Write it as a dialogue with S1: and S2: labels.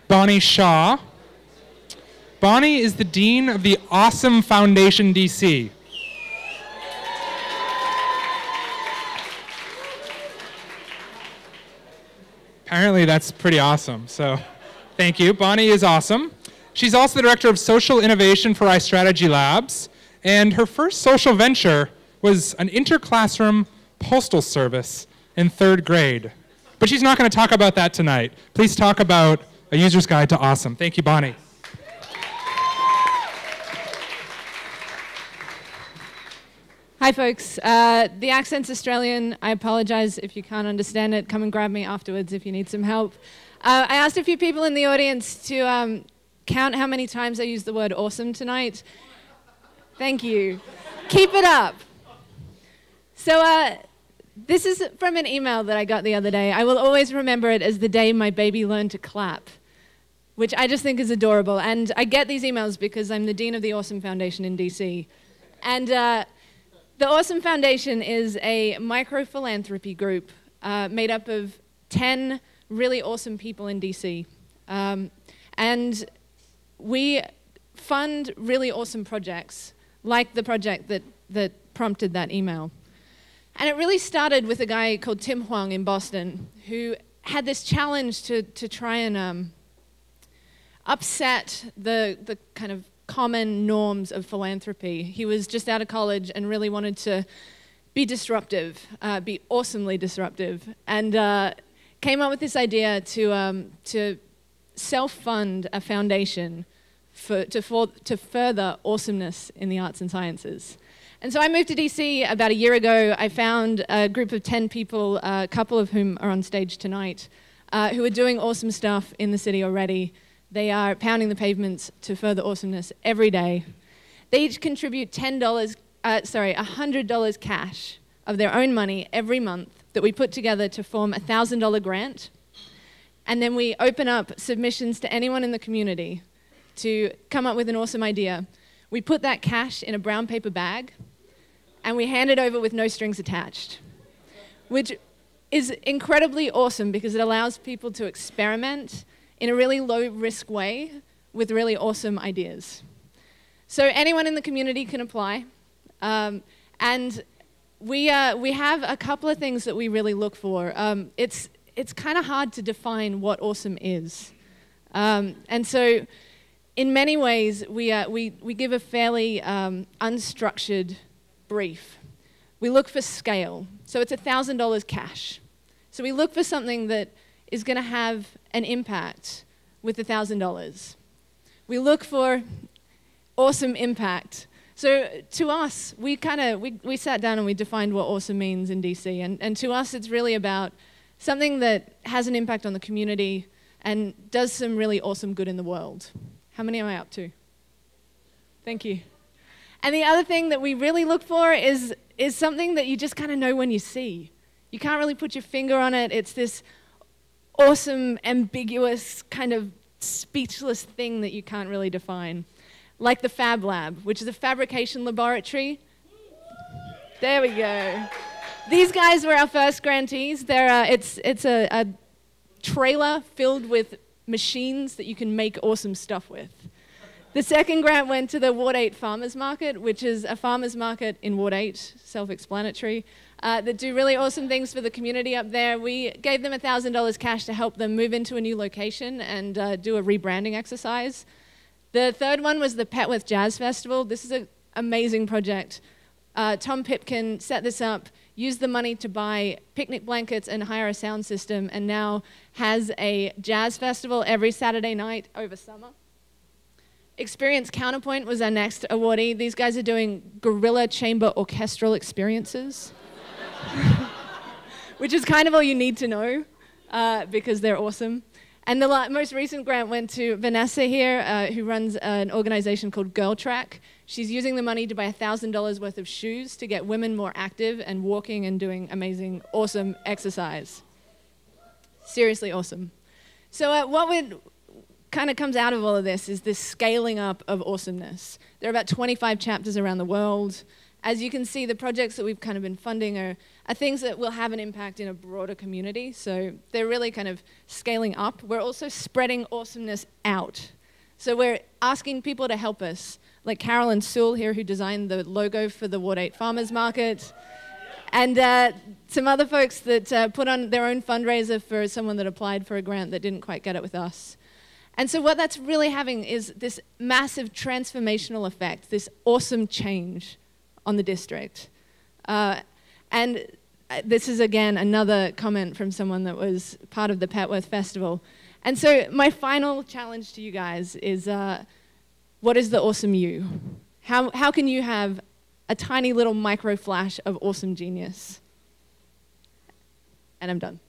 S1: Bonnie Shaw. Bonnie is the Dean of the Awesome Foundation, DC. Apparently that's pretty awesome, so thank you. Bonnie is awesome. She's also the Director of Social Innovation for iStrategy Labs, and her first social venture was an interclassroom postal service in 3rd grade. But she's not going to talk about that tonight. Please talk about A User's Guide to Awesome. Thank you, Bonnie.
S2: Hi, folks. The accent's Australian. I apologize if you can't understand it. Come and grab me afterwards if you need some help. I asked a few people in the audience to count how many times I used the word awesome tonight. Thank you. Keep it up. So this is from an email that I got the other day. I will always remember it as the day my baby learned to clap, which I just think is adorable. And I get these emails because I'm the Dean of the Awesome Foundation in DC. And the Awesome Foundation is a micro-philanthropy group made up of 10 really awesome people in DC. And we fund really awesome projects, like the project that prompted that email. And it really started with a guy called Tim Huang in Boston, who had this challenge to try and upset the kind of common norms of philanthropy. He was just out of college and really wanted to be disruptive, be awesomely disruptive, and came up with this idea to self-fund a foundation to further awesomeness in the arts and sciences. And so I moved to DC about a year ago. I found a group of 10 people, a couple of whom are on stage tonight, who are doing awesome stuff in the city already. They are pounding the pavements to further awesomeness every day. They each contribute $100 cash of their own money every month that we put together to form a $1,000 grant. And then we open up submissions to anyone in the community to come up with an awesome idea. We put that cash in a brown paper bag, and we hand it over with no strings attached, which is incredibly awesome because it allows people to experiment in a really low-risk way with really awesome ideas. So anyone in the community can apply, and we have a couple of things that we really look for. It's kind of hard to define what awesome is, and so in many ways we give a fairly unstructured brief. We look for scale, so it's $1,000 cash. So we look for something that is going to have an impact with $1,000. We look for awesome impact. So to us, we sat down and we defined what awesome means in DC. And to us, it's really about something that has an impact on the community and does some really awesome good in the world. How many am I up to? Thank you. And the other thing that we really look for is something that you just kind of know when you see. You can't really put your finger on it. It's this awesome, ambiguous, kind of speechless thing that you can't really define. Like the Fab Lab, which is a fabrication laboratory. There we go. These guys were our first grantees. It's a trailer filled with machines that you can make awesome stuff with. The second grant went to the Ward 8 Farmers Market, which is a farmers market in Ward 8, self-explanatory, that do really awesome things for the community up there. We gave them $1,000 cash to help them move into a new location and do a rebranding exercise. The third one was the Petworth Jazz Festival. This is an amazing project. Tom Pipkin set this up, used the money to buy picnic blankets and hire a sound system, and now has a jazz festival every Saturday night over summer. Experience Counterpoint was our next awardee. These guys are doing guerrilla chamber orchestral experiences, which is kind of all you need to know because they're awesome. And the most recent grant went to Vanessa here, who runs an organization called Girl Track. She's using the money to buy $1,000 worth of shoes to get women more active and walking and doing amazing, awesome exercise. Seriously awesome. So what kind of comes out of all of this is this scaling up of awesomeness. There are about 25 chapters around the world, as you can see, the projects that we've kind of been funding are things that will have an impact in a broader community. So they're really kind of scaling up. We're also spreading awesomeness out. So we're asking people to help us, like Carolyn Sewell here, who designed the logo for the Ward 8 Farmers Market, and some other folks that put on their own fundraiser for someone that applied for a grant that didn't quite get it with us. And so what that's really having is this massive transformational effect, this awesome change on the district. And this is, again, another comment from someone that was part of the Petworth Festival. And so my final challenge to you guys is, what is the awesome you? How can you have a tiny little micro flash of awesome genius? And I'm done.